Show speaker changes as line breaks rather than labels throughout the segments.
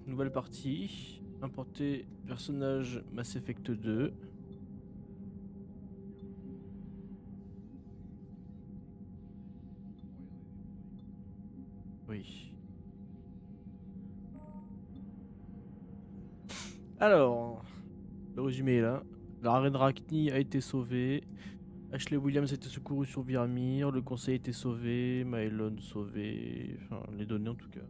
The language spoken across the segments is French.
nouvelle partie. Importer personnage Mass Effect 2. Oui. Alors, le résumé est là. La reine Rachni a été sauvée. Ashley Williams a été secourue sur Virmir. Le conseil a été sauvé. Mylon sauvé. Enfin, les données en tout cas.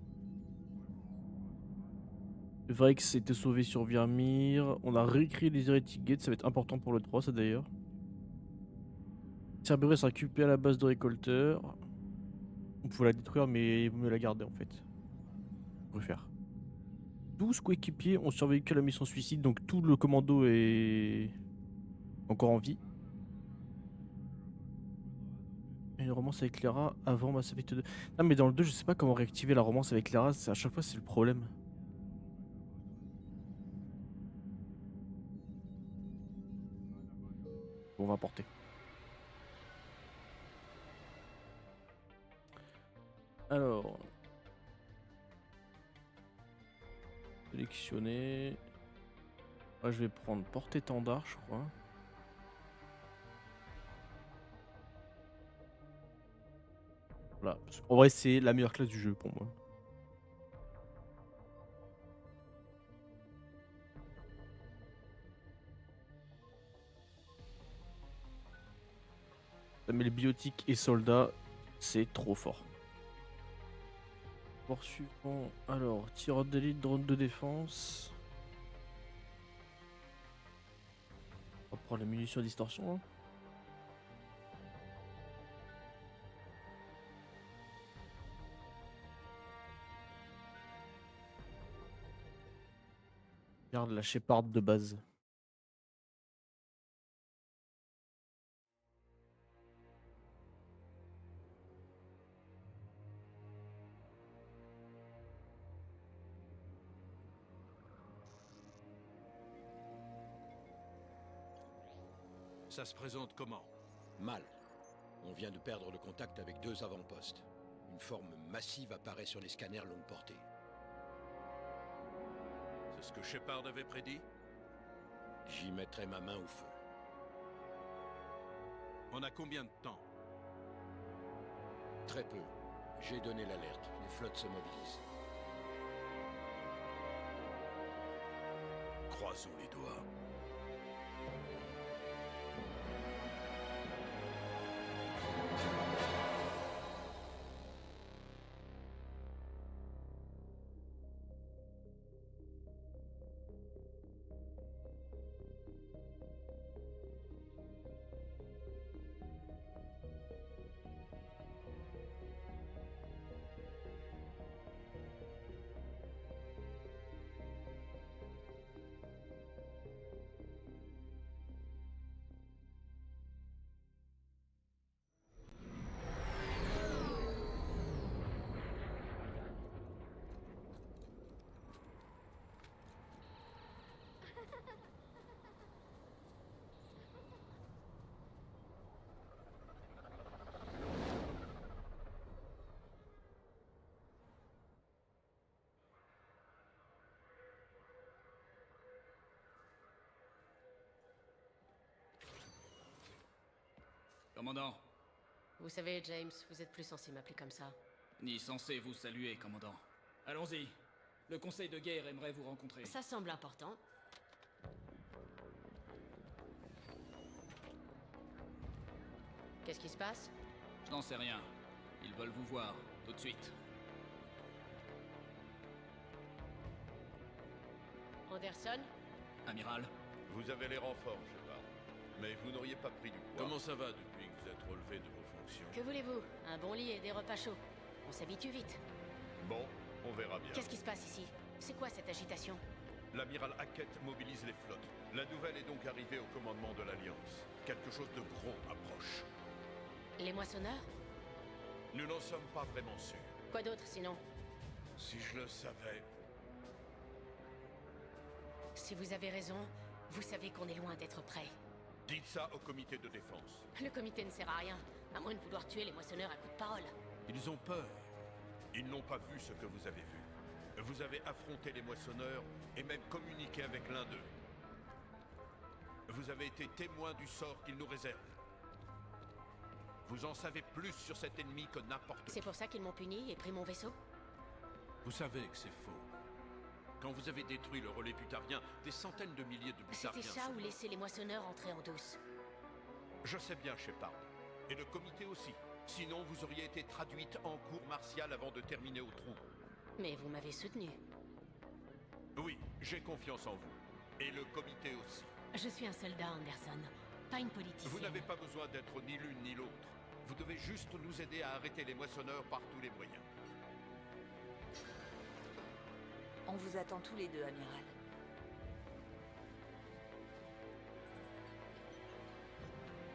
Vrex a été sauvé sur Virmir. On a réécrit les Heretic Gates. Ça va être important pour le 3, ça d'ailleurs. Cerberus sera récupéré à la base de récolteur. On pouvait la détruire, mais il vaut mieux la garder en fait. On peut faire. 12 coéquipiers ont survécu à la mission suicide, donc tout le commando est encore en vie. Et une romance avec Clara avant Mass Effect 2. Non, mais dans le 2, je sais pas comment réactiver la romance avec Clara, à chaque fois c'est le problème. Bon, on va porter. Alors. Sélectionner. Moi, je vais prendre porte-étendard, je crois. Voilà. En vrai, c'est la meilleure classe du jeu pour moi. Mais les biotiques et soldats, c'est trop fort. Sport suivant. Alors, tireur d'élite, drone de défense. On va prendre la munition à distorsion. Hein. Regarde la Shepard de base.
Ça se présente comment?
Mal. On vient de perdre le contact avec 2 avant-postes. Une forme massive apparaît sur les scanners longue portée.
C'est ce que Shepard avait prédit?
J'y mettrai ma main au feu.
On a combien de temps?
Très peu. J'ai donné l'alerte. Les flottes se mobilisent.
Croisons les doigts.
Commandant,
Vous savez, James, vous êtes plus censé m'appeler comme ça.
ni censé vous saluer, commandant. Allons-y. Le conseil de guerre aimerait vous rencontrer.
Ça semble important. Qu'est-ce qui se passe?
Je n'en sais rien. Ils veulent vous voir, tout de suite.
Anderson?
Amiral,
Vous avez les renforts, Shepard. Mais vous n'auriez pas pris du poids.
Comment ça va depuis que vous êtes relevé de vos fonctions?
Que voulez-vous? Un bon lit et des repas chauds. On s'habitue vite.
Bon, on verra bien.
Qu'est-ce qui se passe ici? C'est quoi cette agitation?
L'amiral Hackett mobilise les flottes. La nouvelle est donc arrivée au commandement de l'Alliance. Quelque chose de gros approche.
Les moissonneurs?
Nous n'en sommes pas vraiment sûrs.
Quoi d'autre sinon?
Si je le savais...
Si vous avez raison, vous savez qu'on est loin d'être prêt.
Dites ça au comité de défense.
Le comité ne sert à rien, à moins de vouloir tuer les moissonneurs à coups de parole.
Ils ont peur.
Ils n'ont pas vu ce que vous avez vu. Vous avez affronté les moissonneurs et même communiqué avec l'un d'eux. Vous avez été témoin du sort qu'ils nous réservent. Vous en savez plus sur cet ennemi que n'importe qui.
C'est pour ça qu'ils m'ont puni et pris mon vaisseau?
Vous savez que c'est faux. Quand vous avez détruit le relais butarvien, des centaines de milliers de butarviens...
C'était ça
sont
ou
morts.
laisser les moissonneurs entrer en douce?
Je sais bien, Shepard. Et le comité aussi. Sinon, vous auriez été traduite en cour martiale avant de terminer au trou.
Mais vous m'avez soutenu.
Oui, j'ai confiance en vous. Et le comité aussi.
Je suis un soldat, Anderson, pas une politicienne.
Vous n'avez pas besoin d'être ni l'une ni l'autre. Vous devez juste nous aider à arrêter les moissonneurs par tous les moyens.
On vous attend tous les deux, amiral.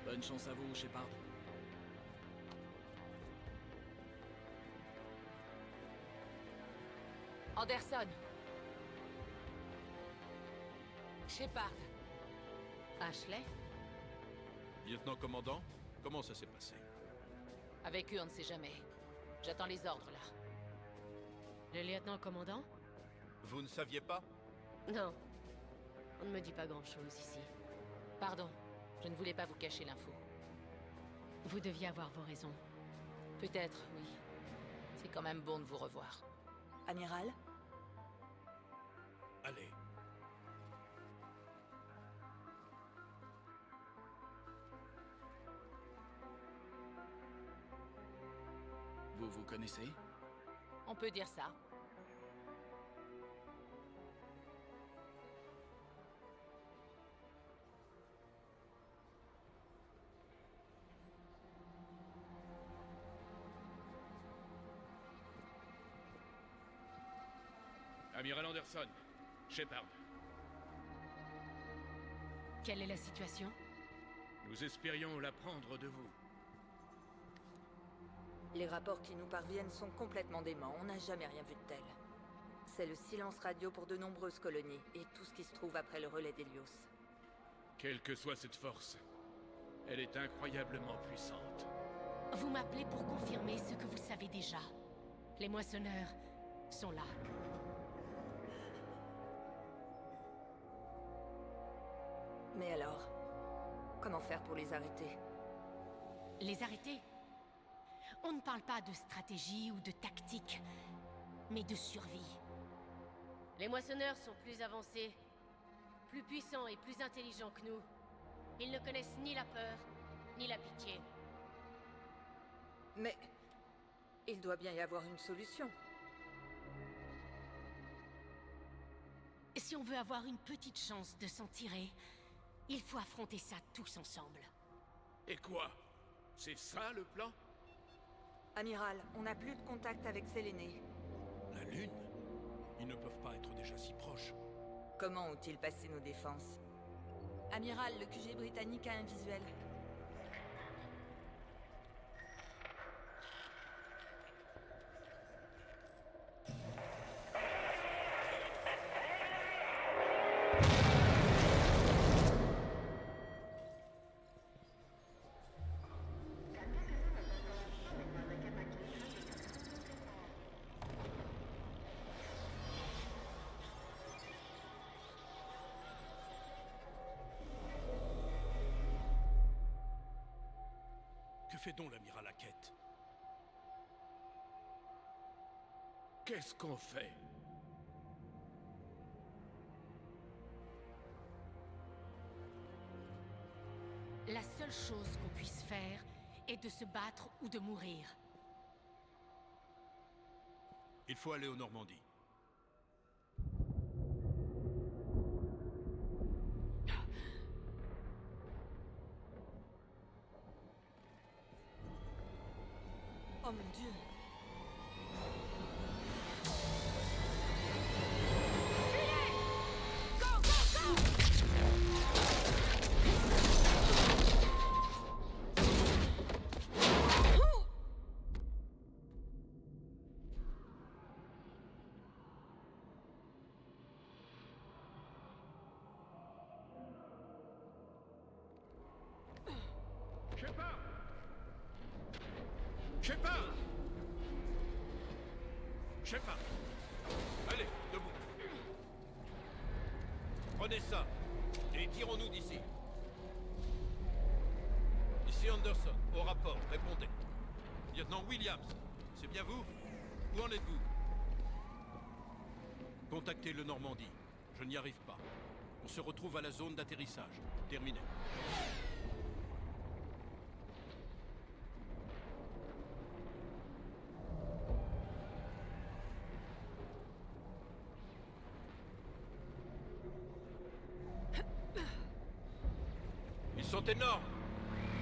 Bonne chance à vous, Shepard.
Anderson. Shepard.
Ashley?
Lieutenant-commandant, comment ça s'est passé?
Avec eux, on ne sait jamais. J'attends les ordres, là.
Le lieutenant-commandant?
Vous ne saviez pas?
Non. On ne me dit pas grand-chose ici.
Pardon, je ne voulais pas vous cacher l'info.
Vous deviez avoir vos raisons.
Peut-être, oui. C'est quand même bon de vous revoir. Amiral?
Allez.
Vous vous connaissez?
On peut dire ça.
Amiral Anderson, Shepard,
Quelle est la situation?
nous espérions l'apprendre de vous.
Les rapports qui nous parviennent sont complètement déments. On n'a jamais rien vu de tel. C'est le silence radio pour de nombreuses colonies, et tout ce qui se trouve après le relais d'Hélios.
Quelle que soit cette force, elle est incroyablement puissante.
Vous m'appelez pour confirmer ce que vous savez déjà. Les moissonneurs sont là.
Mais alors, comment faire pour les arrêter?
Les arrêter? On ne parle pas de stratégie ou de tactique, mais de survie. Les moissonneurs sont plus avancés, plus puissants et plus intelligents que nous. Ils ne connaissent ni la peur, ni la pitié.
Mais... il doit bien y avoir une solution.
Si on veut avoir une petite chance de s'en tirer, il faut affronter ça tous ensemble.
Et quoi? C'est ça le plan?
Amiral, on n'a plus de contact avec Séléné.
La Lune? Ils ne peuvent pas être déjà si proches.
Comment ont-ils passé nos défenses? Amiral, le QG britannique a un visuel.
Que fait donc l'amiral Hackett?
Qu'est-ce qu'on fait?
La seule chose qu'on puisse faire est de se battre ou de mourir.
Il faut aller aux Normandies.
Oh mon Dieu!
Shepard! Shepard! Shepard! Allez!
Prenez ça et tirons-nous d'ici. Ici Anderson, au rapport, répondez. Lieutenant Williams, c'est bien vous? Où en êtes-vous? Contactez le Normandie. Je n'y arrive pas. On se retrouve à la zone d'atterrissage. Terminé. Ils sont énormes.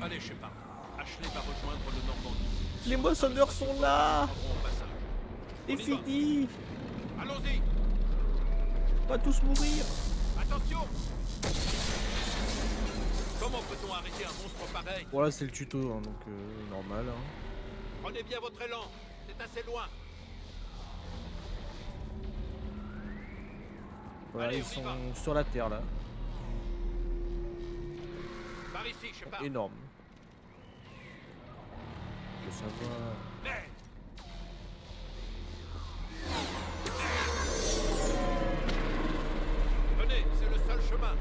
Allez, Shepard. Ashley va rejoindre le Normandie.
Les moissonneurs sont là.
Prendront au passage.
C'est
On y va.
fini.
Allons-y.
On va tous mourir.
Attention. Comment peut-on arrêter un monstre pareil?
Voilà, c'est le tuto, hein, donc normal. Hein.
Prenez bien votre élan. C'est assez loin.
Voilà,
Allez,
ils
on y
sont
va.
sur la terre là.
Par ici, Shepard.
Énorme. Je veux savoir.
Mais venez, c'est le seul chemin.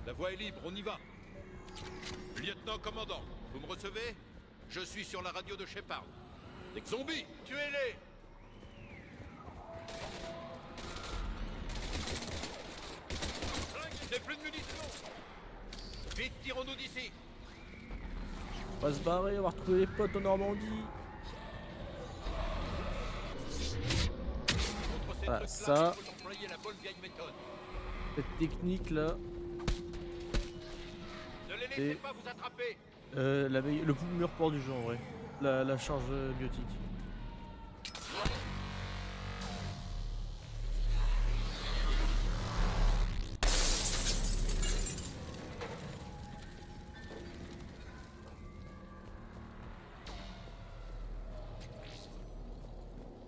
La voie est libre, on y va. Lieutenant commandant, vous me recevez? Je suis sur la radio de Shepard. Des zombies, tuez-les! Je n'ai plus de munitions. Vite, tirons-nous d'ici.
On va se barrer, on va retrouver les potes en Normandie.
Contre ces
Voilà,
trucs-là,
ça.
il faut employer la bonne vieille méthode.
Cette technique là,
Ne les laissez
Et-
pas vous attraper.
le meilleur port du jeu en vrai. La charge biotique.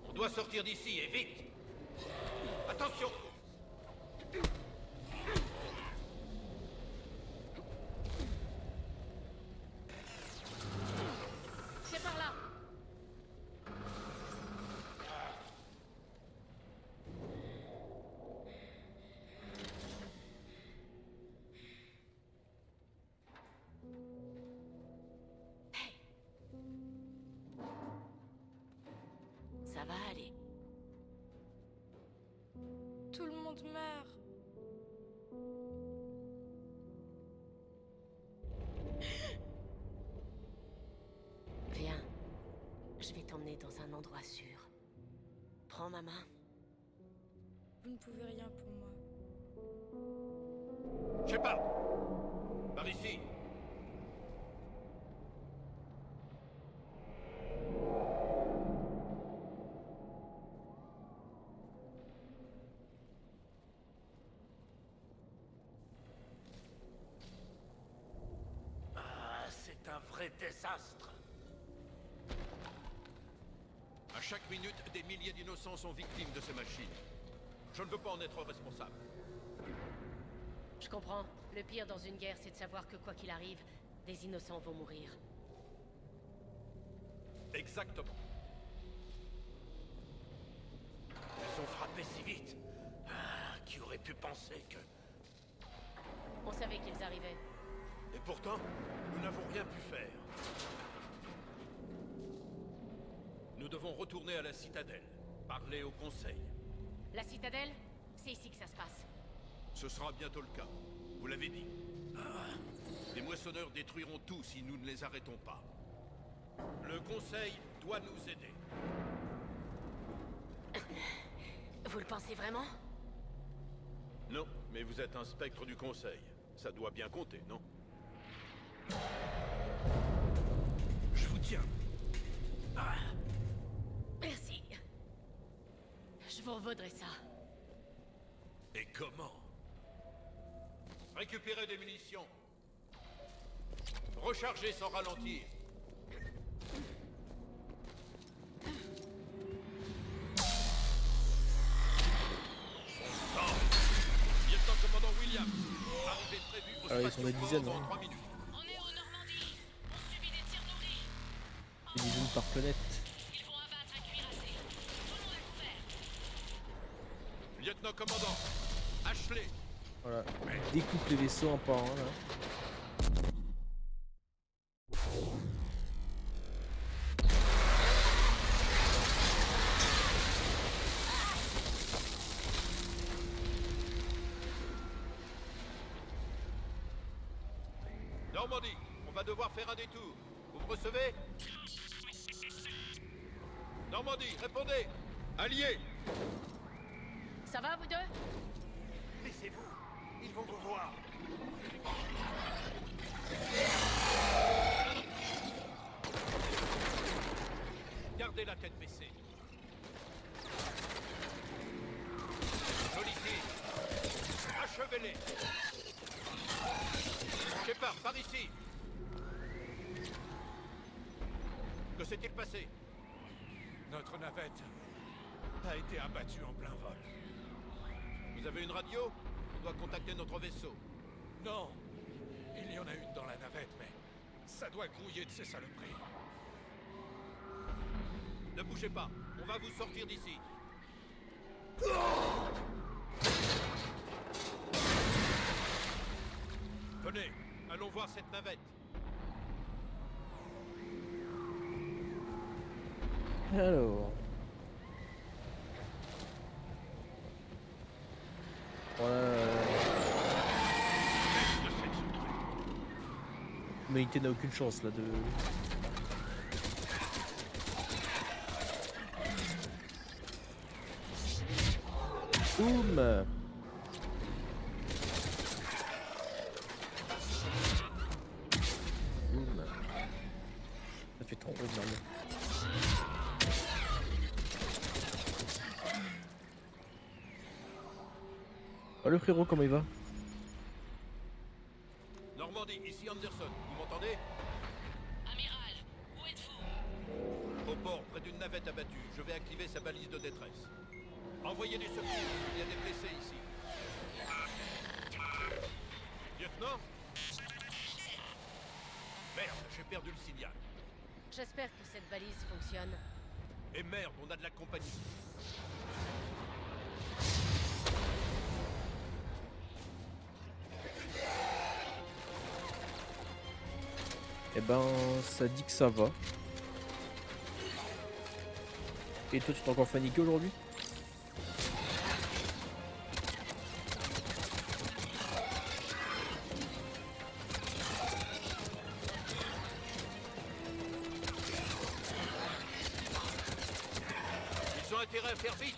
On doit sortir d'ici et vite. Attention.
C'est par là. Hey. Ça va aller.
Tout le monde meurt.
Viens. Je vais t'emmener dans un endroit sûr. Prends ma main.
Vous ne pouvez rien pour moi.
Shepard. Par ici. Ah, c'est un vrai désastre. À chaque minute, des milliers d'innocents sont victimes de ces machines. Je ne veux pas en être responsable.
Je comprends. Le pire dans une guerre, c'est de savoir que quoi qu'il arrive, des innocents vont mourir.
Exactement. Ils ont frappé si vite. Ah, qui aurait pu penser que...
On savait qu'ils arrivaient.
Et pourtant, nous n'avons rien pu faire. Nous devons retourner à la citadelle, parler au conseil.
La citadelle, c'est ici que ça se passe.
Ce sera bientôt le cas. Vous l'avez dit. Ah, les moissonneurs détruiront tout si nous ne les arrêtons pas. Le conseil doit nous aider.
Vous le pensez vraiment?
Non, mais vous êtes un spectre du conseil. Ça doit bien compter, non? Je vous tiens. Ah.
Merci. Je vous revaudrai ça.
Et comment? Récupérer des munitions. Recharger sans ralentir. Lieutenant commandant Williams. Arrivée prévue au
Ah ouais, ils sont des
spatioport
dizaines,
dans
hein.
3 minutes.
On est au Normandie. On subit des tirs nourris.
Des dizaines par planète.
Ils vont abattre un cuirassé. Tout le monde à couvert.
Lieutenant commandant, Ashley.
Voilà, il découpe les vaisseaux un par un là.
Normandie, on va devoir faire un détour. Vous me recevez? Normandie, répondez. Alliés.
Ça va, vous deux?
Laissez-vous, ils vont vous voir. Gardez la tête baissée. Joli tir. Achevez-les. Shepard, par ici. Que s'est-il passé?
Notre navette a été abattue en plein vol.
Vous avez une radio? On doit contacter notre vaisseau.
Non, il y en a une dans la navette, mais ça doit grouiller de ces saloperies.
Ne bougez pas, on va vous sortir d'ici. Venez, allons voir cette navette.
Alors. Voilà. L'humanité n'a aucune chance là de. Boum. Boum. Ça fait trop mal. Oh le frérot, comment il va?
Normandie, ici Anderson, vous m'entendez?
Amiral, où êtes-vous?
Au port, près d'une navette abattue. Je vais activer sa balise de détresse. Envoyez des secours, il y a des blessés ici. Lieutenant? Merde, j'ai perdu le signal.
J'espère que cette balise fonctionne.
Et merde, on a de la compagnie.
Eh ben, ça dit que ça va. Et toi, tu t'es encore paniqué aujourd'hui?
Ils ont intérêt à faire vite.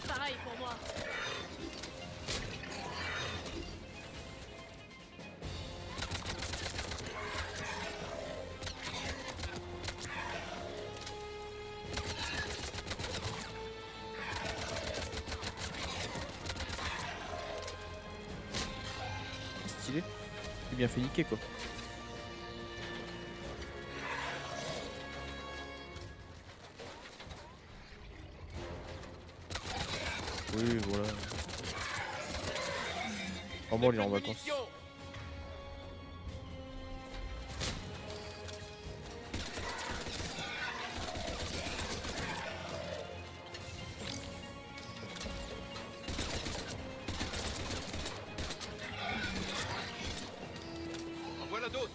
Pareil pour moi.
Stylé. J'ai bien fait niquer quoi. Oui, voilà. Vraiment, il est en vacances.
Munitions. En voilà d'autres.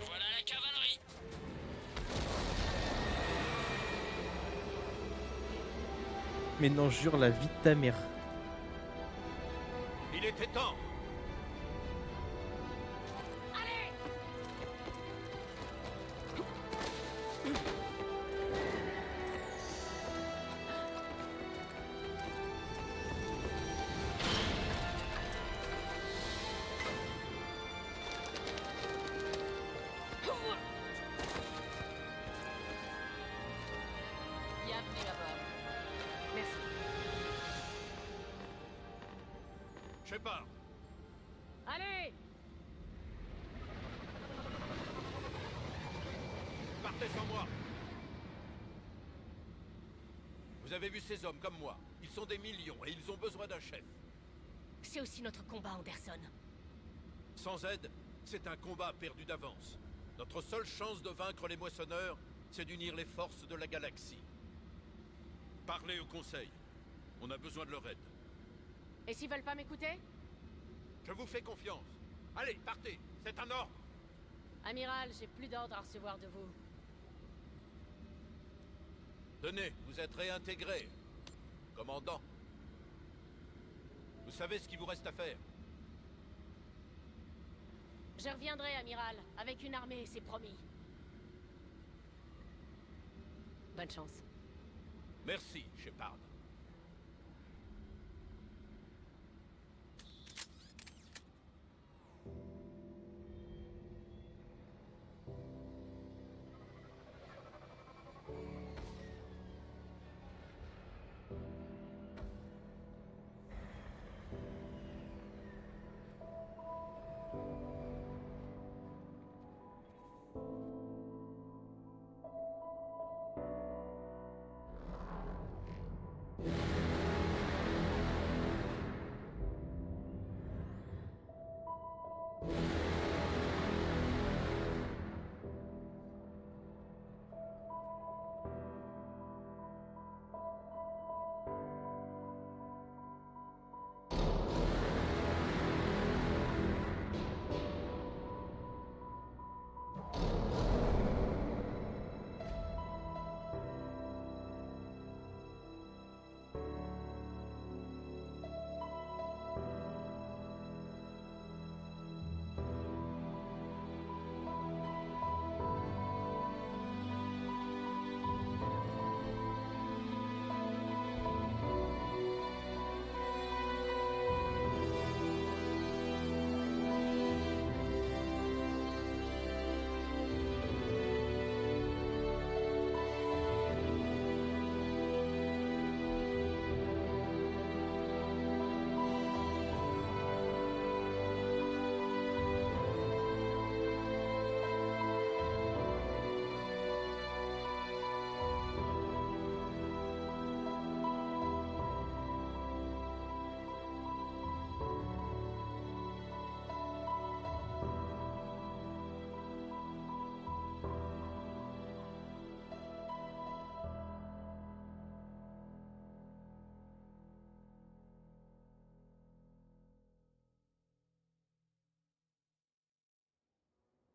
Voilà la cavalerie.
Mais non, jure la vie de ta mère.
Il était temps.
Bienvenue à bord. Merci.
Shepard,
Allez!
partez sans moi. Vous avez vu ces hommes comme moi. Ils sont des millions et ils ont besoin d'un chef.
C'est aussi notre combat, Anderson.
Sans aide, c'est un combat perdu d'avance. Notre seule chance de vaincre les moissonneurs, c'est d'unir les forces de la galaxie. Parlez au Conseil. On a besoin de leur aide.
Et s'ils veulent pas m'écouter?
Je vous fais confiance. Allez, partez. C'est un ordre.
Amiral, j'ai plus d'ordre à recevoir de vous.
Tenez, vous êtes réintégré. Commandant. Vous savez ce qu'il vous reste à faire.
Je reviendrai, amiral, avec une armée, c'est promis. Bonne chance.
Merci, Shepard.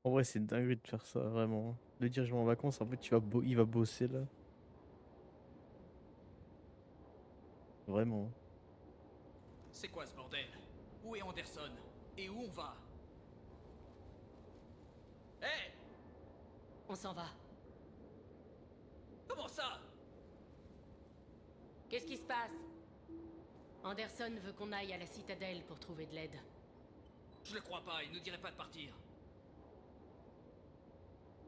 En vrai, c'est une dinguerie de faire ça, vraiment. De dire je vais en vacances, en fait, il va bosser là. Vraiment.
C'est quoi ce bordel? Où est Anderson? Et où on va? Hé!
On s'en va.
Comment ça?
Qu'est-ce qui se passe? Anderson veut qu'on aille à la citadelle pour trouver de l'aide.
Je le crois pas, il ne dirait pas de partir.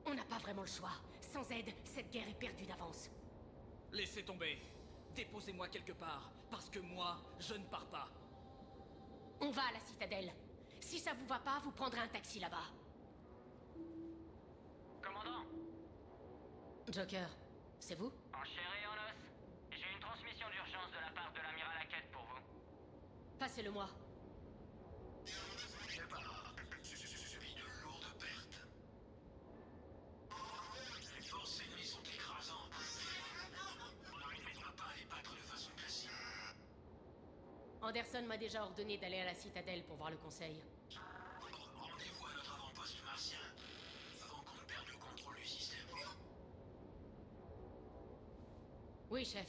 On n'a pas vraiment le choix. Sans aide, cette guerre est perdue d'avance.
Laissez tomber. Déposez-moi quelque part, parce que moi, je ne pars pas.
On va à la citadelle. Si ça vous va pas, vous prendrez un taxi là-bas.
Commandant,
Joker, c'est vous?
en chair et en os, j'ai une transmission d'urgence de la part de l'amiral Hackett pour vous.
Passez-le-moi.
Shepard, subit de lourdes pertes. Les forces ennemies sont écrasantes. On n'arrivera pas à les battre de façon classique.
Anderson m'a déjà ordonné d'aller à la citadelle pour voir le conseil.
Rendez-vous à notre avant-poste martien, avant qu'on ne perde le contrôle du système.
Oui, chef.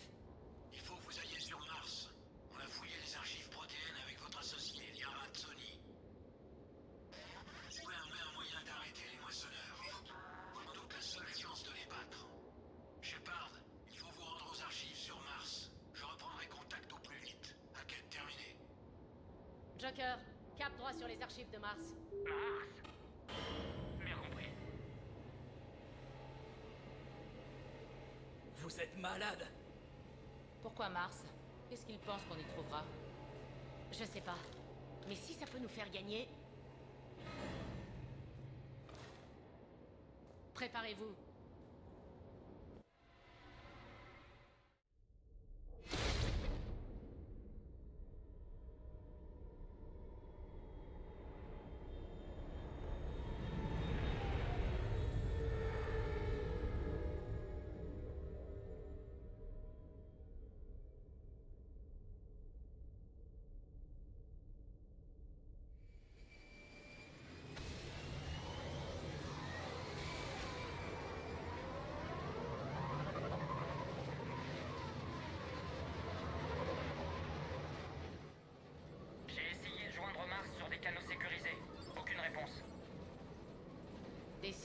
Il faut que vous alliez sur Mars. On a fouillé les archives protéennes avec votre associé, Liara Sony. Trouver un moyen d'arrêter les moissonneurs. Sans doute la seule chance de les battre. Shepard, il faut vous rendre aux archives sur Mars. Je reprendrai contact au plus vite. Enquête terminée.
Joker, cap droit sur les archives de Mars.
Mars? Bien compris.
Vous êtes malade?
Pourquoi Mars? Qu'est-ce qu'il pense qu'on y trouvera? Je sais pas. Mais si ça peut nous faire gagner... Préparez-vous.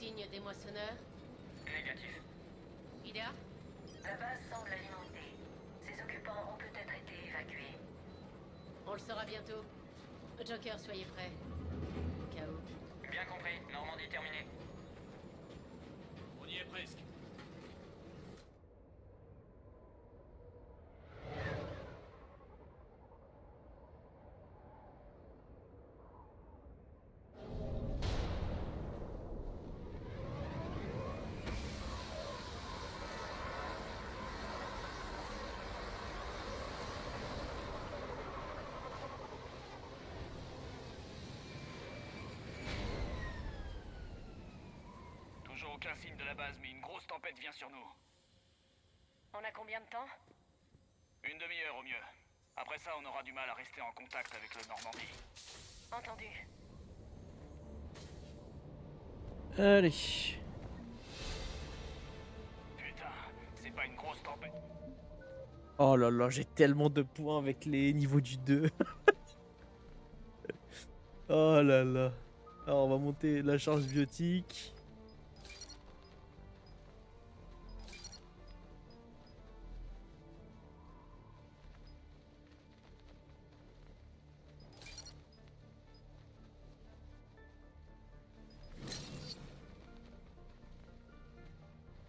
Signe des moissonneurs?
Négatif.
Ida?
La base semble alimentée. Ses occupants ont peut-être été évacués.
On le saura bientôt. Joker, soyez prêts. Au cas où.
Bien compris. Normandie terminée.
On y est presque.
Toujours aucun signe de la base, mais une grosse tempête vient sur nous.
On a combien de temps?
Une demi-heure au mieux. Après ça, on aura du mal à rester en contact avec le Normandie.
Entendu.
Allez.
Putain, c'est pas une grosse tempête.
Oh là là, j'ai tellement de points avec les niveaux du 2. Oh là là. Alors on va monter la charge biotique.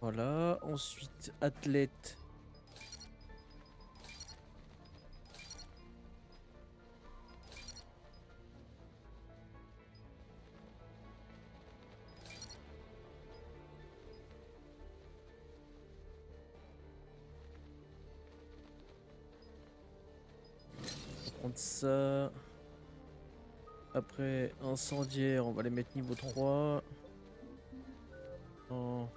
Voilà, ensuite athlète. On va prendre ça. Après incendiaire, on va les mettre niveau 3. Non.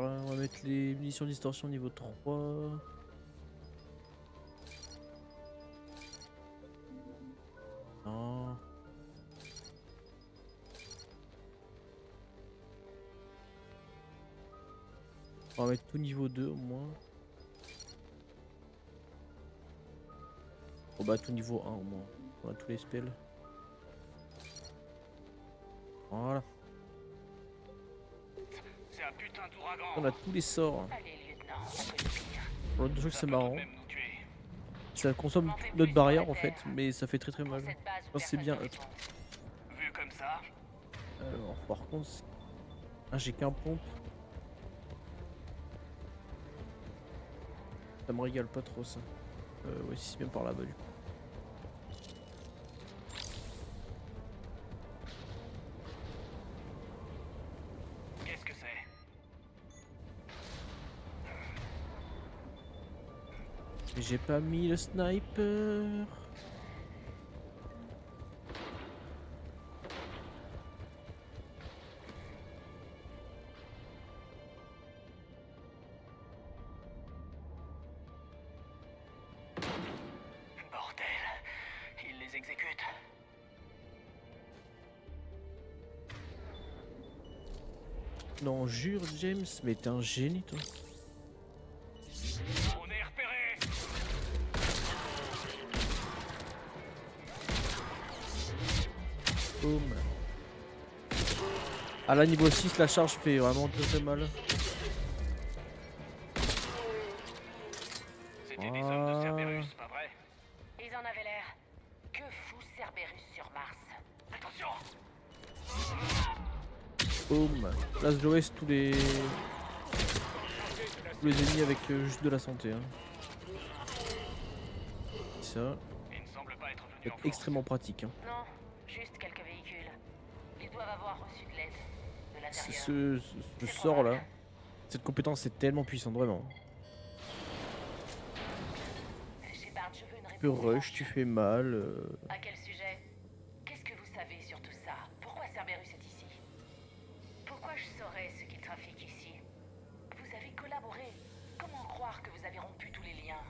On va mettre les munitions distorsion niveau 3. Non. On va mettre tout niveau 2 au moins. Oh bah tout niveau 1 au moins. On a tous les spells. Voilà.
C'est un putain d'ouragan.
On a tous les sorts.
Allez, lieutenant, on peut le finir.
Pour l'autre truc
Ça
c'est
peut
marrant.
tout de même nous tuer.
Ça consomme notre barrière en fait, mais ça fait très très mal.
Cette base où
Oh, c'est
personne
bien.
ne répond.
Vu comme ça,
Alors par contre... Ah j'ai qu'un pompe. Ça me régale pas trop ça. Ouais si c'est bien par là-bas du coup.
qu'est-ce que c'est?
Mais j'ai pas mis le sniper.
Bordel, il les exécute.
Non jure James, mais t'es un génie toi.
On est repéré.
Boum. Ah là niveau 6 la charge fait vraiment très très mal.
C'était des hommes de Cerberus, pas vrai?
Ils en avaient l'air. Que fout Cerberus sur Mars?
Attention.
Boum. Là je laisse tous les ennemis avec juste de la santé. Hein. Ça,
Il ne semble pas être venu en
c'est
force.
extrêmement pratique. Hein.
Non, juste quelques véhicules. Ils doivent avoir reçu de l'aide de l'intérieur.
Ce sort là, cette compétence c'est tellement puissante vraiment.
Shepard, je veux une
Tu peux
réponse
rush, tu fais mal.
À quel sujet? Qu'est-ce que vous savez sur tout ça? Pourquoi Cerberus est ici? Pourquoi je saurais ce qu'il trafique ici? Vous avez collaboré. Comment croire que vous avez rompu tous les liens?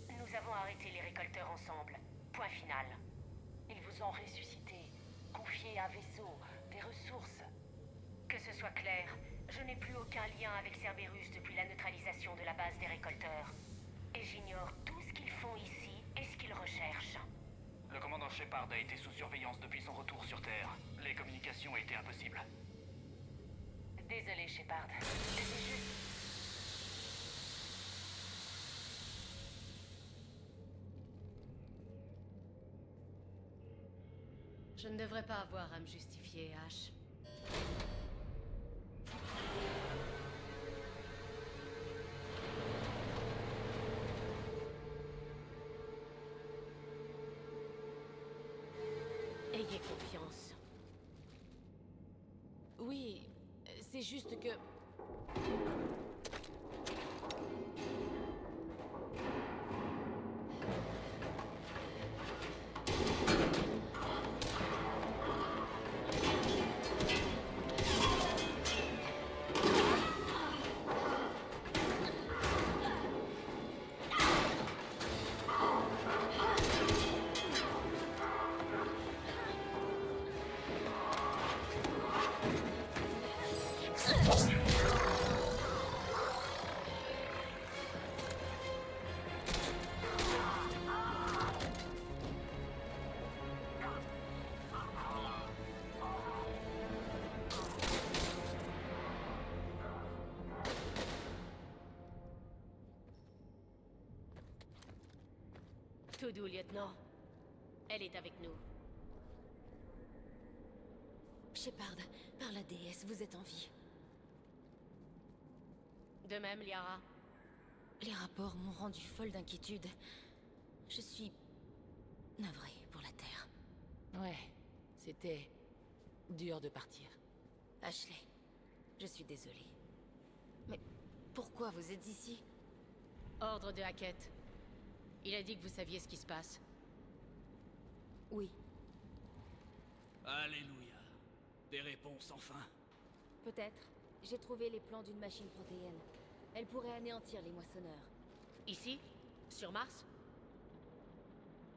Nous avons arrêté les récolteurs ensemble. Point final. Ils vous ont ressuscité, confié un vaisseau, des ressources. Que ce soit clair, je n'ai plus aucun lien avec Cerberus depuis la neutralisation de la base des récolteurs. Et j'ignore tout ce qu'ils font ici et ce qu'ils recherchent.
Le commandant Shepard a été sous surveillance depuis son retour sur Terre. Les communications étaient impossibles.
Désolé, Shepard. C'est juste...
Je ne devrais pas avoir à me justifier, Ash. Ayez confiance.
Oui, c'est juste que...
Tout doux, lieutenant. Elle est avec nous.
Shepard, par la déesse, vous êtes en vie.
De même, Liara.
Les rapports m'ont rendu folle d'inquiétude. Je suis... navrée pour la Terre.
Ouais, c'était... dur de partir.
Ashley, je suis désolée. Mais pourquoi vous êtes ici?
Ordre de Hackett. Il a dit que vous saviez ce qui se passe.
Oui.
Alléluia. Des réponses enfin.
Peut-être. J'ai trouvé les plans d'une machine protéenne. Elle pourrait anéantir les moissonneurs.
Ici? Sur Mars?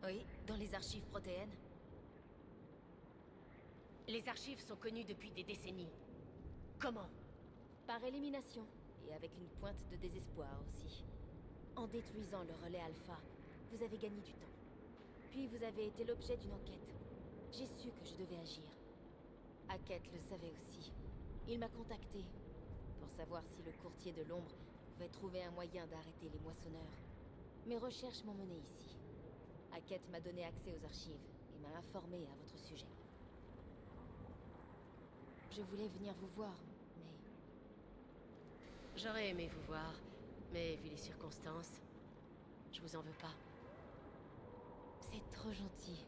Oui, dans les archives protéennes.
Les archives sont connues depuis des décennies. Comment?
Par élimination, et avec une pointe de désespoir aussi. En détruisant le relais Alpha, vous avez gagné du temps. Puis vous avez été l'objet d'une enquête. J'ai su que je devais agir. Hackett le savait aussi. Il m'a contacté pour savoir si le courtier de l'ombre pouvait trouver un moyen d'arrêter les moissonneurs. Mes recherches m'ont mené ici. Hackett m'a donné accès aux archives et m'a informé à votre sujet. Je voulais venir vous voir, mais...
J'aurais aimé vous voir, mais vu les circonstances, je vous en veux pas.
C'est trop gentil.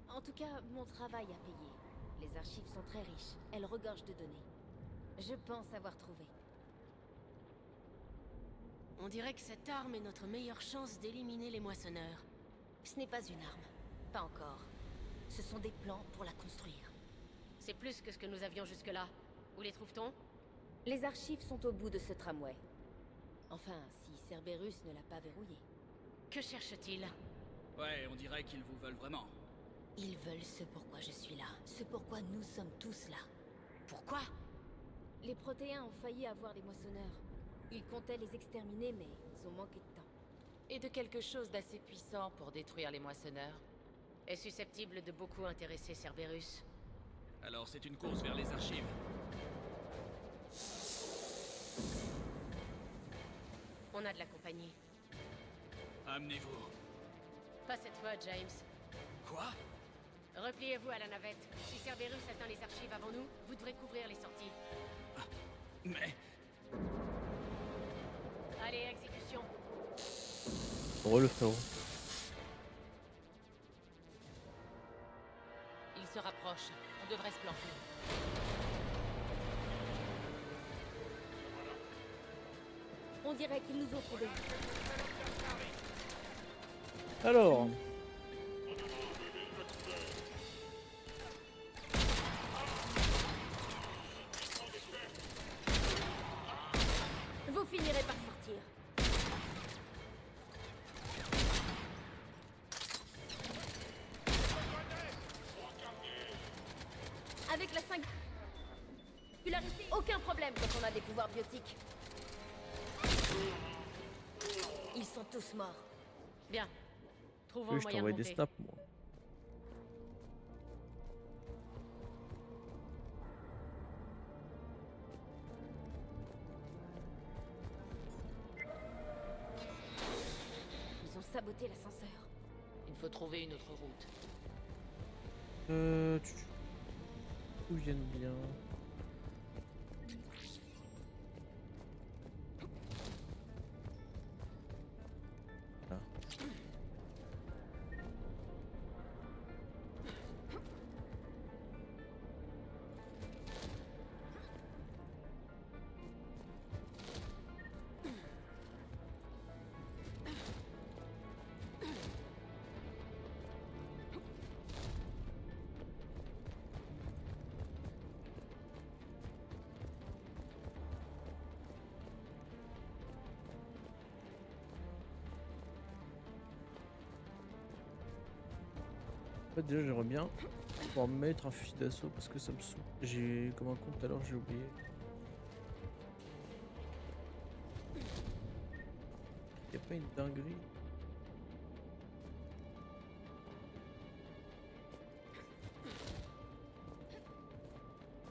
En tout cas, mon travail a payé. Les archives sont très riches, elles regorgent de données. Je pense avoir trouvé.
On dirait que cette arme est notre meilleure chance d'éliminer les moissonneurs.
Ce n'est pas une arme. Pas encore. Ce sont des plans pour la construire.
C'est plus que ce que nous avions jusque-là. Où les trouve-t-on?
Les archives sont au bout de ce tramway. Enfin, si Cerberus ne l'a pas verrouillé.
Que cherche-t-il?
Ouais, on dirait qu'ils vous veulent vraiment.
Ils veulent ce pourquoi je suis là. Ce pourquoi nous sommes tous là.
Pourquoi?
Les Protéens ont failli avoir les moissonneurs. Ils comptaient les exterminer, mais ils ont manqué de temps.
Et de quelque chose d'assez puissant pour détruire les moissonneurs.
Est susceptible de beaucoup intéresser Cerberus.
Alors c'est une course vers les archives.
On a de la compagnie.
Amenez-vous.
Pas cette fois, James.
Quoi?
Repliez-vous à la navette. Si Cerberus atteint les archives avant nous, vous devrez couvrir les sorties.
Mais...
Allez, exécution.
Re le frérot.
Ils se rapprochent. On devrait se planter.
On dirait qu'ils nous ont trouvés.
Alors...
Vous finirez par sortir. Avec la singularité, aucun problème quand on a des pouvoirs biotiques. Ils sont tous morts.
Bien. Trouvons
Oui,
le
je
moyen de
t'envoie des
monter.
snaps, moi.
Ils ont saboté l'ascenseur.
Il faut trouver une autre route.
Où viennent bien. Ah. En fait, déjà, j'aimerais bien pouvoir mettre un fusil d'assaut parce que ça me saoule. J'ai comme un con tout à l'heure, j'ai oublié. Y a pas une dinguerie?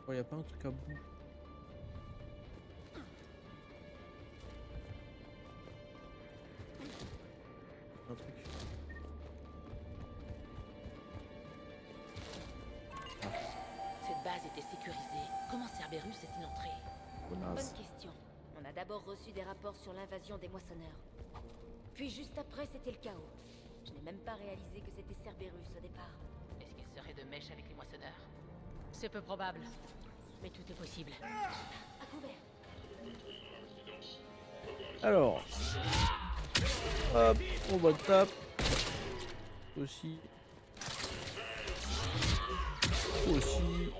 Oh, y a pas un truc à bout? Un truc.
Cette base était sécurisée. Comment Cerberus est-il entré?
Bonne question. On a d'abord reçu des rapports sur l'invasion des moissonneurs. Puis juste après, c'était le chaos. Je n'ai même pas réalisé que c'était Cerberus au départ.
Est-ce qu'il serait de mèche avec les moissonneurs?
C'est peu probable. Mais tout est possible.
À couvert.
Alors, hop, on va tape aussi. Aussi.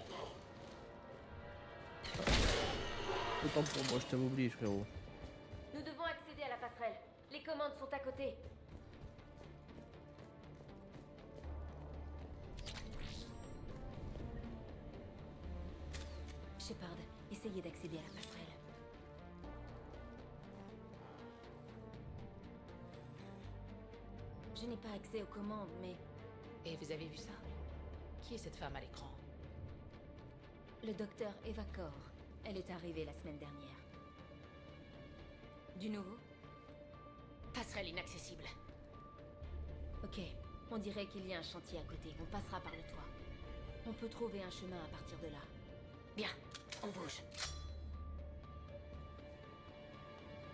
Autant pour moi, je t'avais oublié, frérot.
Nous devons accéder à la passerelle. Les commandes sont à côté. Shepard, essayez d'accéder à la passerelle. Je n'ai pas accès aux commandes, mais
Et vous avez vu ça? Qui est cette femme à l'écran?
le docteur Eva Kor, elle est arrivée la semaine dernière. Du nouveau?
Passerelle inaccessible.
Ok, on dirait qu'il y a un chantier à côté. On passera par le toit. On peut trouver un chemin à partir de là.
Bien, on bouge.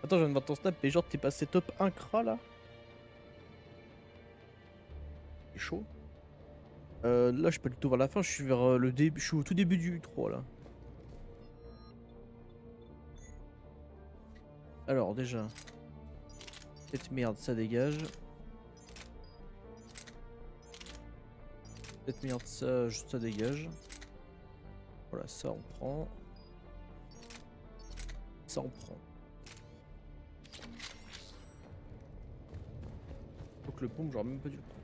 Attends, je viens de voir ton snap, mais genre t'es passé top 1 cra là? C'est chaud. Là, je suis pas du tout vers la fin, je suis vers le début, je suis au tout début du 3 là. Alors, déjà. Cette merde, ça dégage. Cette merde, ça dégage. Voilà, ça on prend. Ça on prend. Donc le pompe, j'aurais même pas dû le prendre.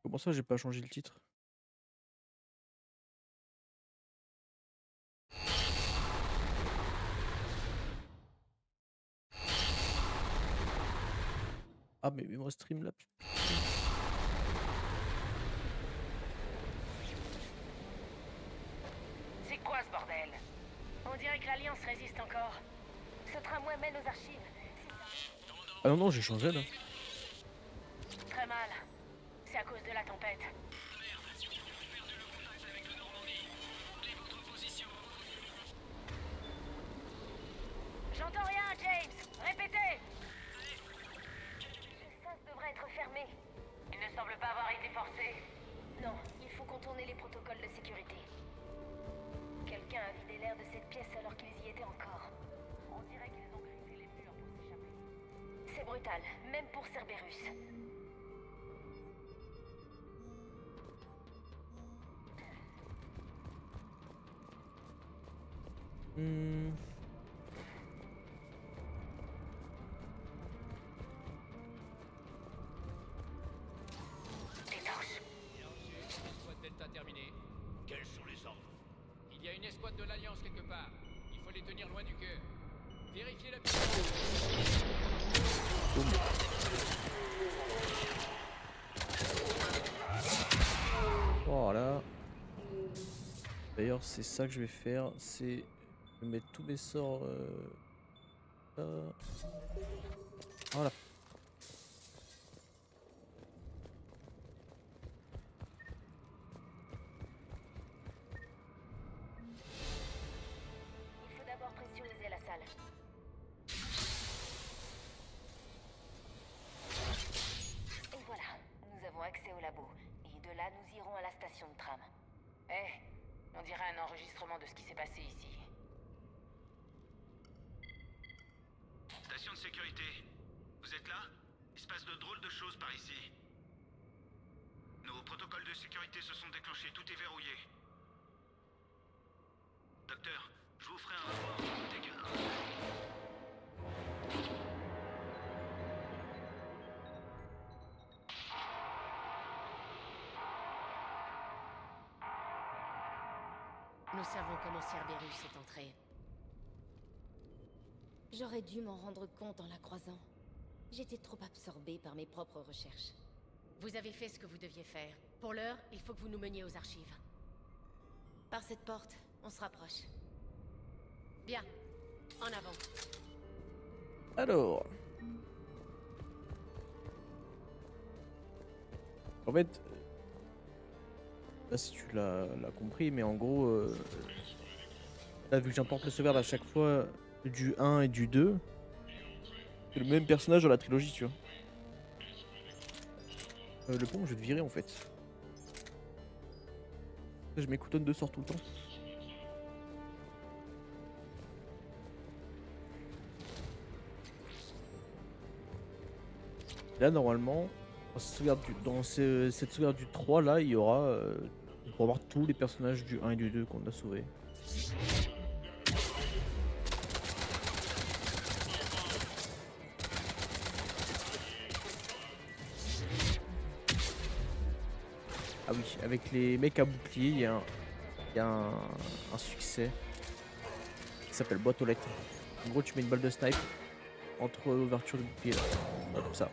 Comment ça, j'ai pas changé le titre? Ah, mais moi, Streamlabs.
C'est quoi ce bordel?
On dirait que l'Alliance résiste encore.
Ce tramway mène aux archives.
Ah non, non, j'ai changé là.
Très mal. C'est à cause de la tempête. J'entends rien, James. Répétez.
Le sas devrait être fermé.
Il ne semble pas avoir été forcé.
Non, il faut contourner les protocoles de sécurité. Quelqu'un a vidé l'air de cette pièce alors qu'ils y étaient encore.
On dirait qu'ils ont griffé les murs pour s'échapper.
C'est brutal, même pour Cerberus.
à terminer.
Quels sont les ordres?
Il y a une escouade de l'Alliance quelque part. Il faut les tenir loin du cœur. Vérifiez la
Voilà. D'ailleurs, c'est ça que je vais faire. C'est je vais mettre tous mes sorts. Là. Voilà.
Il faut d'abord pressuriser la salle. Et voilà, nous avons accès au labo. Et de là, nous irons à la station de tram. On dirait un enregistrement de ce qui s'est passé ici.
Station de sécurité. Vous êtes là? Il se passe de drôles de choses par ici. Nos protocoles de sécurité se sont déclenchés, tout est verrouillé. Docteur, je vous ferai un rapport.
Nous savons comment Cerberus est entré.
J'aurais dû m'en rendre compte en la croisant. J'étais trop absorbée par mes propres recherches.
Vous avez fait ce que vous deviez faire. Pour l'heure, il faut que vous nous meniez aux archives.
Par cette porte, on se rapproche.
Bien. En avant.
Alors. En fait. Là, si tu l'as compris, mais en gros. Là, vu que j'importe le sauvegarde à chaque fois du 1 et du 2. C'est le même personnage dans la trilogie, tu vois. Le pont, je vais te virer en fait. Je mets coutonne de sort tout le temps. Là, normalement, dans cette sauvegarde du 3, là, il y aura. On pourra voir tous les personnages du 1 et du 2 qu'on a sauvés. Ah oui, avec les mecs à bouclier, il y a un succès qui s'appelle boîte aux lettres. En gros, tu mets une balle de snipe entre l'ouverture du bouclier, là. Voilà, comme ça.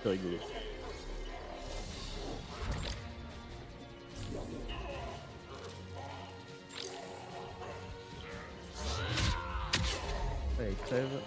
C'est rigolo. Allez, crève.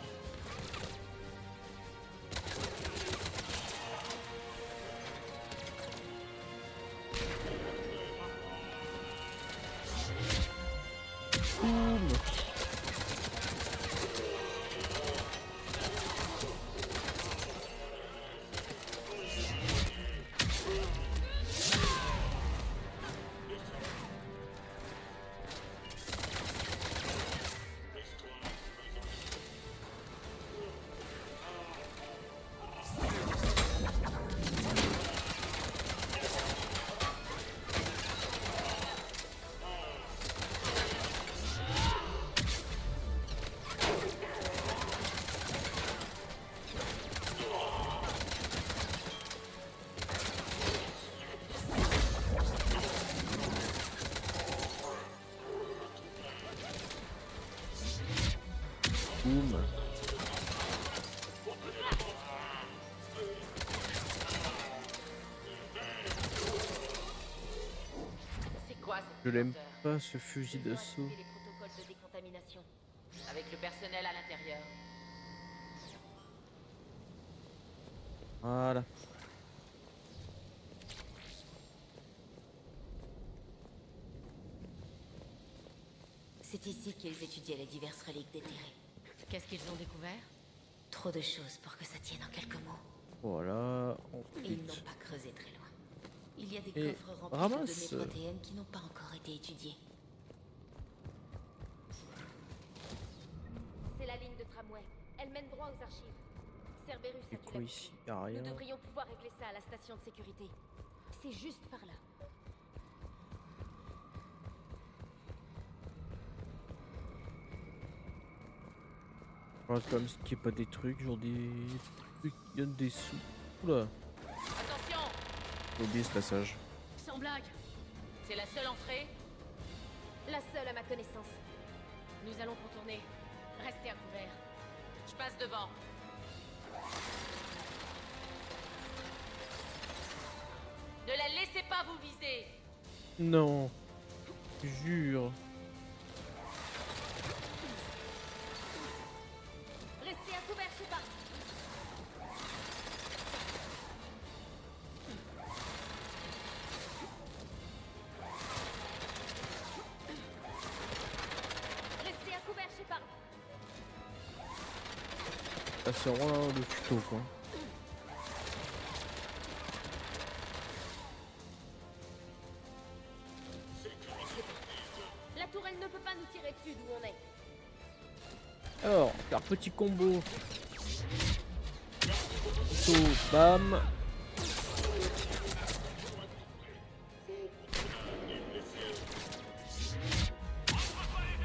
Boum.
C'est quoi
Je l'aime pas ce fusil d'assaut.
les protocoles de décontamination. Avec le personnel à l'intérieur.
Voilà.
C'est ici qu'ils étudiaient les diverses reliques déterrées.
Qu'est-ce qu'ils ont découvert?
Trop de choses pour que ça tienne en quelques mots.
Voilà.
Et ils n'ont pas creusé très loin. Il y a des
Et
coffres remplis
ramasse.
de données protéines qui n'ont pas encore été étudiées.
C'est la ligne de tramway. Elle mène droit aux archives. Cerberus a
Et
dû
quoi
la
ici?
couper.
Y'a rien.
Nous devrions pouvoir régler ça à la station de sécurité. C'est juste par là.
Voilà, comme ce qui est pas des trucs, genre des trucs qui donnent des sous. Oula.
Attention!
J'ai oublié ce passage.
Sans blague. C'est la seule entrée.
La seule à ma connaissance.
Nous allons contourner. Restez à couvert. Je passe devant. Ne la laissez pas vous viser.
Non. Jure.
Restez à couvert, Shepard. Restez à couvert, Shepard.
Ah, c'est vraiment le tuto quoi.
La tourelle ne peut pas nous tirer dessus d'où on est.
Alors, faire petit combo. Saut, bam.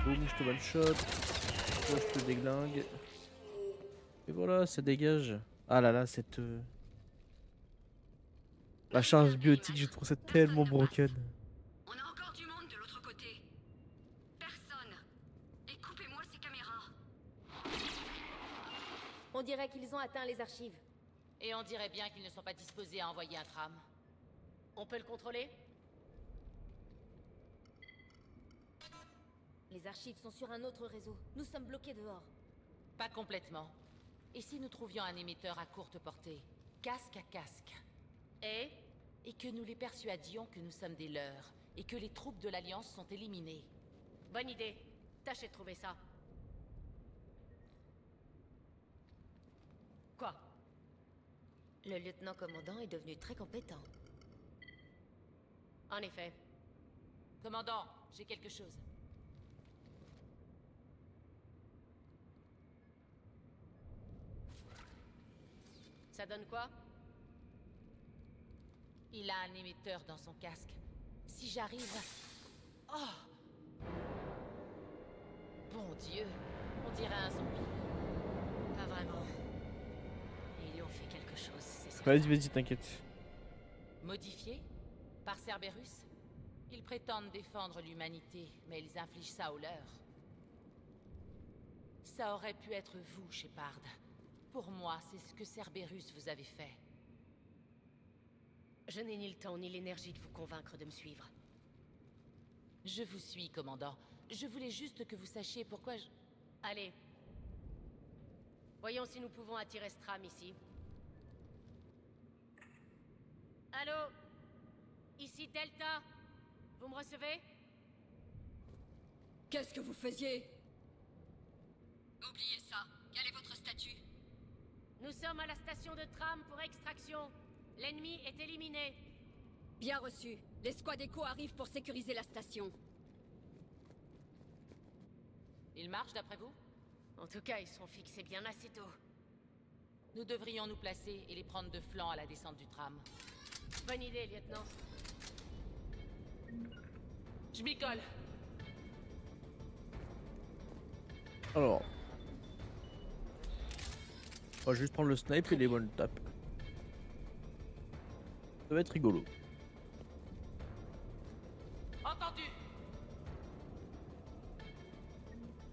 Boum, je te one shot. Toi, je te déglingue. Et voilà, ça dégage. Ah là là, cette. La charge biotique, je trouve ça tellement broken.
On a encore du monde de l'autre côté. Personne. Et coupez-moi ces caméras.
On dirait qu'ils ont atteint les archives.
Et on dirait bien qu'ils ne sont pas disposés à envoyer un tram. On peut le contrôler?
Les archives sont sur un autre réseau. Nous sommes bloqués dehors.
Pas complètement. Et si nous trouvions un émetteur à courte portée, casque à casque, et que nous les persuadions que nous sommes des leurs, et que les troupes de l'Alliance sont éliminées? Bonne idée. Tâchez de trouver ça. Quoi?
Le lieutenant-commandant est devenu très compétent.
En effet. Commandant, j'ai quelque chose. Ça donne quoi? Il a un émetteur dans son casque. Si j'arrive... Oh! Bon Dieu, on dirait un zombie. Pas vraiment. Ils lui ont fait quelque chose, c'est certain.
Vas-y, vas-y, t'inquiète.
Modifié? Par Cerberus? Ils prétendent défendre l'humanité, mais ils infligent ça aux leurs. Ça aurait pu être vous, Shepard. Pour moi, c'est ce que Cerberus vous avait fait. Je n'ai ni le temps ni l'énergie de vous convaincre de me suivre. Je vous suis, commandant. Je voulais juste que vous sachiez pourquoi je... Allez. Voyons si nous pouvons attirer ce tram ici. Allô? Ici Delta. Vous me recevez?
Qu'est-ce que vous faisiez?
Oubliez ça. Quel est votre statut? Nous sommes à la station de tram pour extraction. L'ennemi est éliminé.
Bien reçu. L'escouade Echo arrive pour sécuriser la station.
Ils marchent d'après vous? En tout cas, ils sont fixés bien assez tôt. Nous devrions nous placer et les prendre de flanc à la descente du tram. Bonne idée, lieutenant. Je m'y colle.
Alors. On va juste prendre le snipe et les one tap. Ça va être rigolo.
Entendu.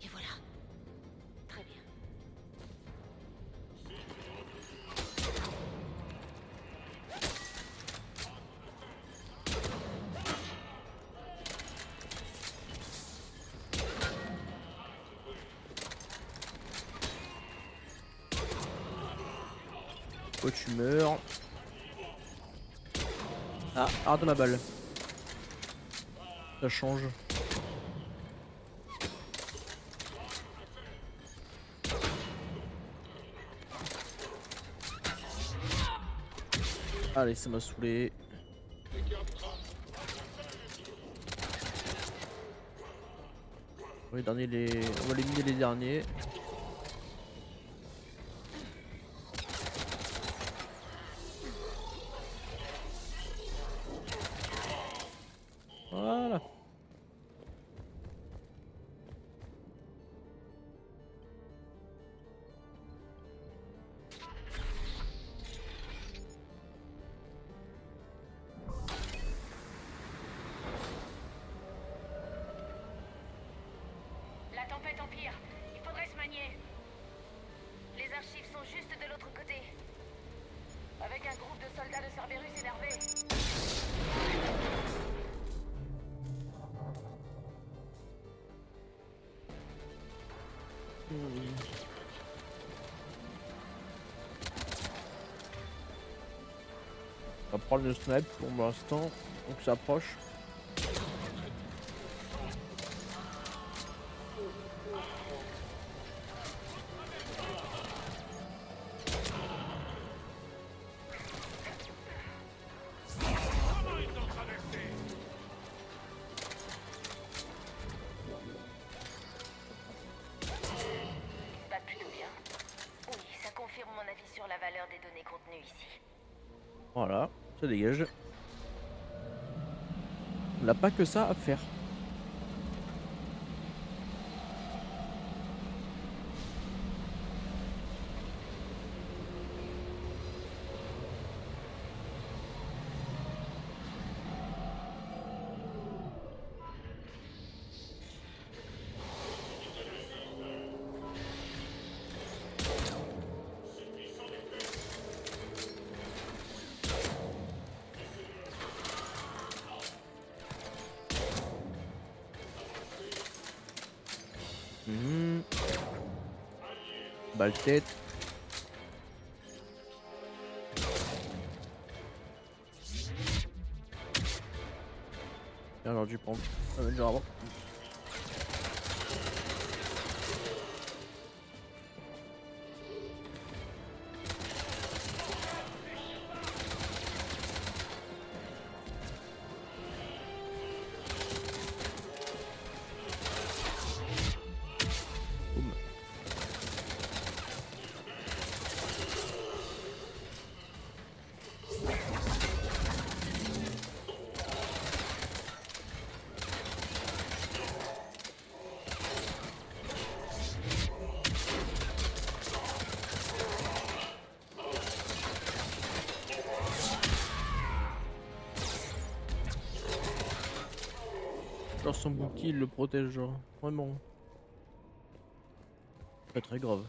Et voilà. Très bien.
Toi tu meurs. Ah, arrête ma balle. Ça change. Allez, ça m'a saoulé. On va éliminer les derniers. Voilà.
tempête empire. Il faudrait se manier. Les archives sont juste de l'autre côté. Avec un groupe de soldats de Cerberus énervés.
On va prendre le snipe pour l'instant, donc ça approche.
Bah plutôt bien. Oui, ça confirme mon avis sur la valeur des données contenues ici.
Voilà, ça dégage. On n'a pas que ça à faire. Balle tête. Bien, j'aurais dû prendre un Avenger avant. Genre son bouclier il le protège, genre. Vraiment. Pas très grave.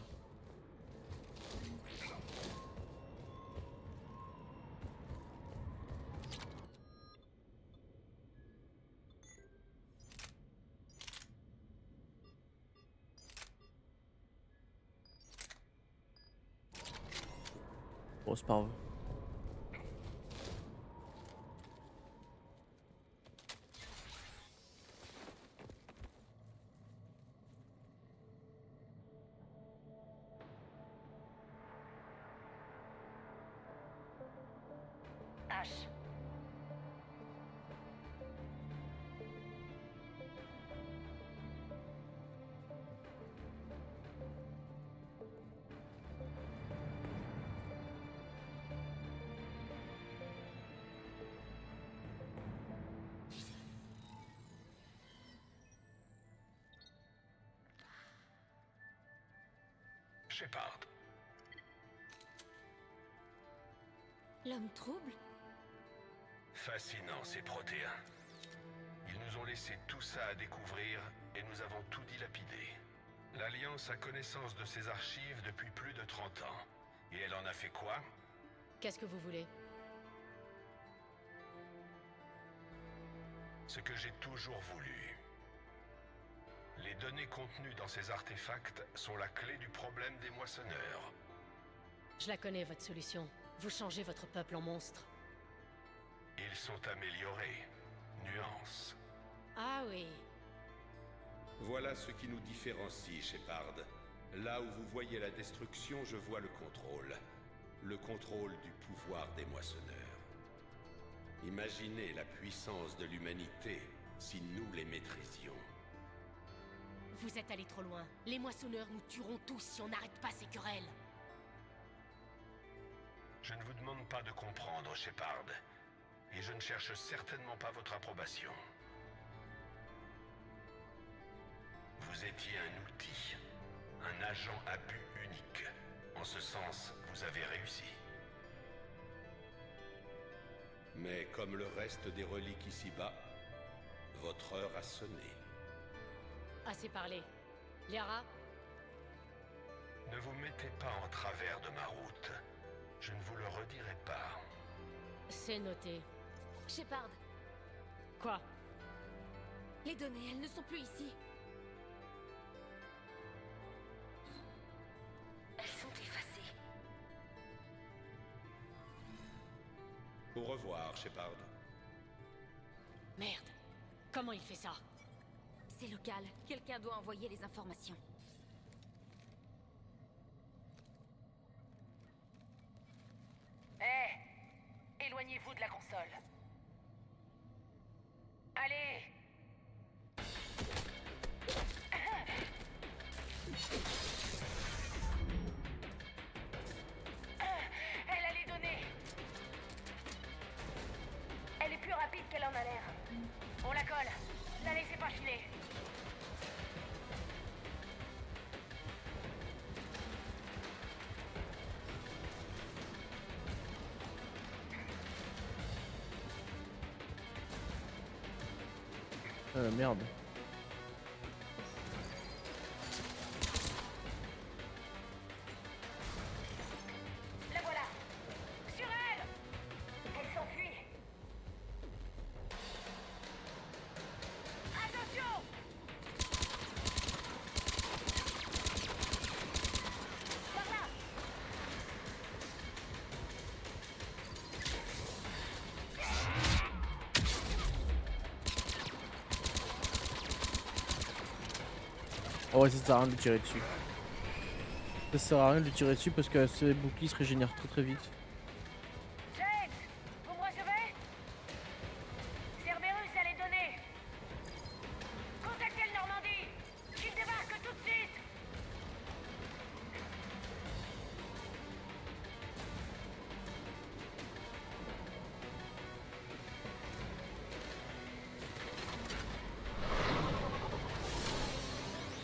Bon, c'est pas grave.
H.
Shepard.
L'homme trouble?
Fascinant, ces protéins. Ils nous ont laissé tout ça à découvrir et nous avons tout dilapidé. L'Alliance a connaissance de ces archives depuis plus de 30 ans. Et elle en a fait quoi?
Qu'est-ce que vous voulez?
Ce que j'ai toujours voulu. Les données contenues dans ces artefacts sont la clé du problème des moissonneurs.
Je la connais, votre solution. Vous changez votre peuple en monstre.
Ils sont améliorés. Nuance.
Ah oui.
Voilà ce qui nous différencie, Shepard. Là où vous voyez la destruction, je vois le contrôle. Le contrôle du pouvoir des moissonneurs. Imaginez la puissance de l'humanité si nous les maîtrisions.
Vous êtes allé trop loin. Les moissonneurs nous tueront tous si on n'arrête pas ces querelles.
Je ne vous demande pas de comprendre, Shepard. Et je ne cherche certainement pas votre approbation. Vous étiez un outil. Un agent à but unique. En ce sens, vous avez réussi.
Mais comme le reste des reliques ici-bas, votre heure a sonné.
Assez parlé. Liara?
Ne vous mettez pas en travers de ma route. Je ne vous le redirai pas.
C'est noté.
Shepard,
Quoi?
les données, elles ne sont plus ici. Elles sont effacées.
Au revoir, Shepard.
Merde. Comment il fait ça?
C'est local. Quelqu'un doit envoyer les informations.
Éloignez-vous de la console. Allez! Elle a les données. Elle est plus rapide qu'elle en a l'air. On la colle. La laissez pas filer.
Merde.
La voilà. Sur elle. Elle s'enfuit. Attention! Par là.
Oh ouais, ça sert à rien de lui tirer dessus. Ça sert à rien de lui tirer dessus parce que ses boucliers se régénèrent très vite.
James, vous me recevez? Cerberus a les données. Contactez le Normandie. Il débarque tout de suite.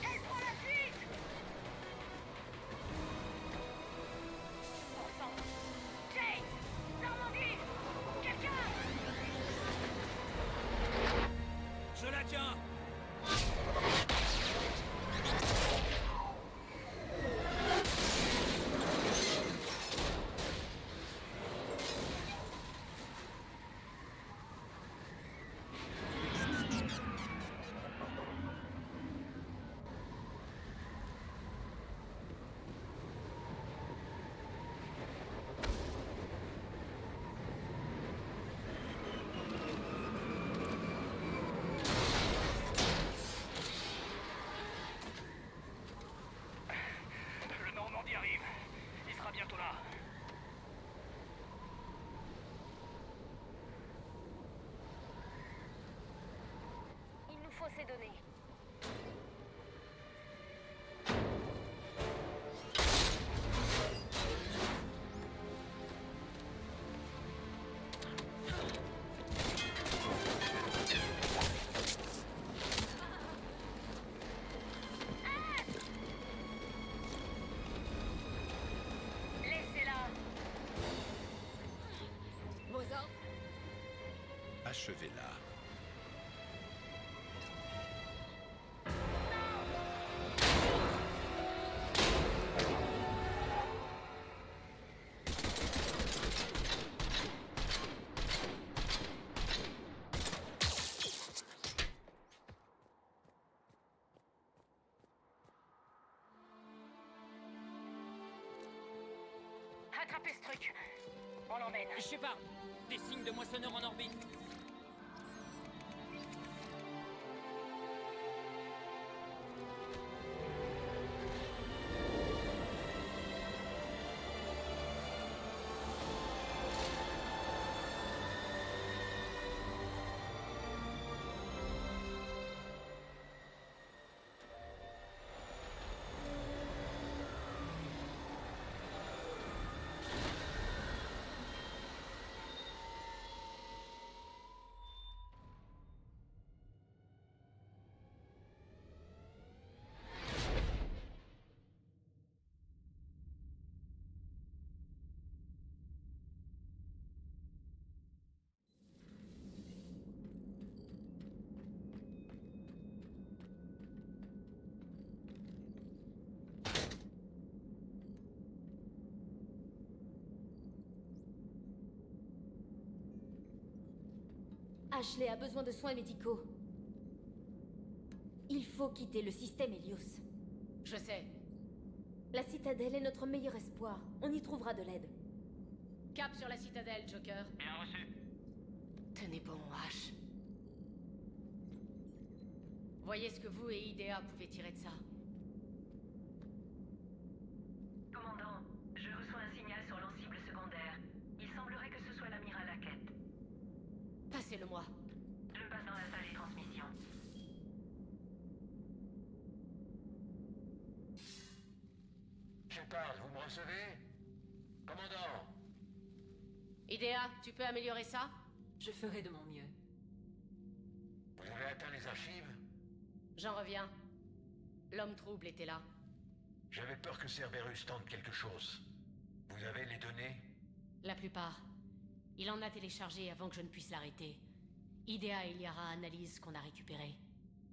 Elle prend la fuite. Bon sang. James, Normandie, quelqu'un.
Je la tiens!
Le Normandie arrive. Il sera bientôt là.
Il nous faut ces données. Laissez-la.
Vos ordres?
Achevez-la.
Attrapez ce truc. On l'emmène.
Shepard, des signes de moissonneurs en orbite.
Ashley a besoin de soins médicaux. Il faut quitter le système Helios.
Je sais.
La citadelle est notre meilleur espoir. On y trouvera de l'aide.
Cap sur la citadelle, Joker.
Bien reçu.
Tenez bon, H. Voyez ce que vous et IDEA pouvez tirer de ça.
Commandant, je reçois un signal sur l'encible secondaire. Il semblerait que ce soit l'amiral Hackett.
Passez-le-moi.
Je passe dans la salle des transmissions.
Shepard, vous me recevez? Commandant!
IDEA, tu peux améliorer ça?
Je ferai de mon mieux.
Vous avez atteint les archives?
J'en reviens. L'homme trouble était là.
J'avais peur que Cerberus tente quelque chose. Vous avez les données?
La plupart. Il en a téléchargé avant que je ne puisse l'arrêter. IDEA et Liara analysent ce qu'on a récupéré.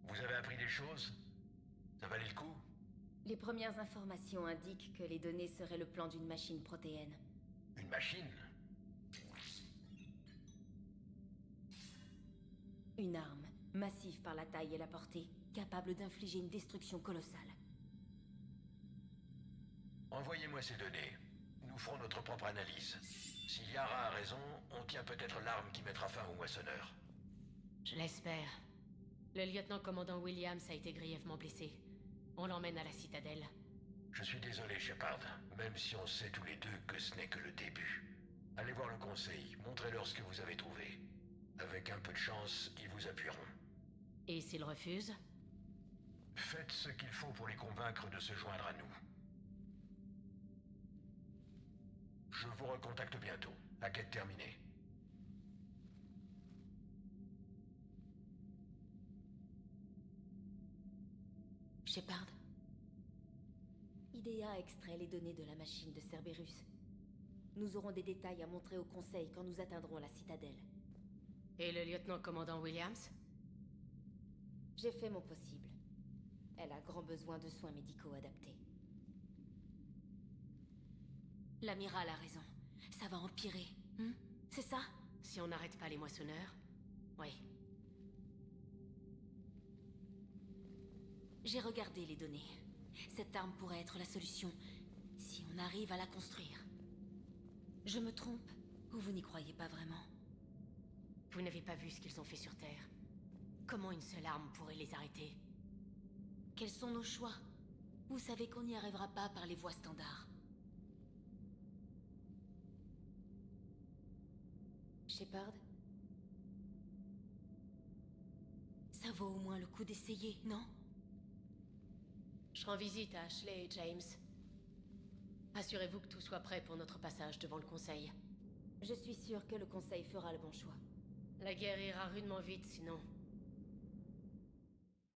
Vous avez appris des choses? Ça valait le coup?
Les premières informations indiquent que les données seraient le plan d'une machine protéenne.
Une machine?
Une arme, massive par la taille et la portée, capable d'infliger une destruction colossale.
Envoyez-moi ces données. Nous ferons notre propre analyse. Si Liara a raison, on tient peut-être l'arme qui mettra fin aux moissonneurs.
Je l'espère. Le lieutenant-commandant Williams a été grièvement blessé. On l'emmène à la citadelle.
Je suis désolé, Shepard, même si on sait tous les deux que ce n'est que le début. Allez voir le conseil, montrez-leur ce que vous avez trouvé. Avec un peu de chance, ils vous appuieront.
Et s'ils refusent?
Faites ce qu'il faut pour les convaincre de se joindre à nous. Je vous recontacte bientôt. Enquête terminée.
Shepard. IDEA a extrait les données de la machine de Cerberus. Nous aurons des détails à montrer au Conseil quand nous atteindrons la citadelle.
Et le lieutenant-commandant Williams?
J'ai fait mon possible. Elle a grand besoin de soins médicaux adaptés. L'amiral a raison. Ça va empirer. C'est ça?
Si on n'arrête pas les moissonneurs? Oui.
J'ai regardé les données. Cette arme pourrait être la solution, si on arrive à la construire. Je me trompe? Ou vous n'y croyez pas vraiment?
Vous n'avez pas vu ce qu'ils ont fait sur Terre. Comment une seule arme pourrait les arrêter?
Quels sont nos choix? Vous savez qu'on n'y arrivera pas par les voies standards. Shepard? Ça vaut au moins le coup d'essayer, non?
Je rends visite à Ashley et James. Assurez-vous que tout soit prêt pour notre passage devant le Conseil.
Je suis sûre que le Conseil fera le bon choix.
La guerre ira rudement vite sinon.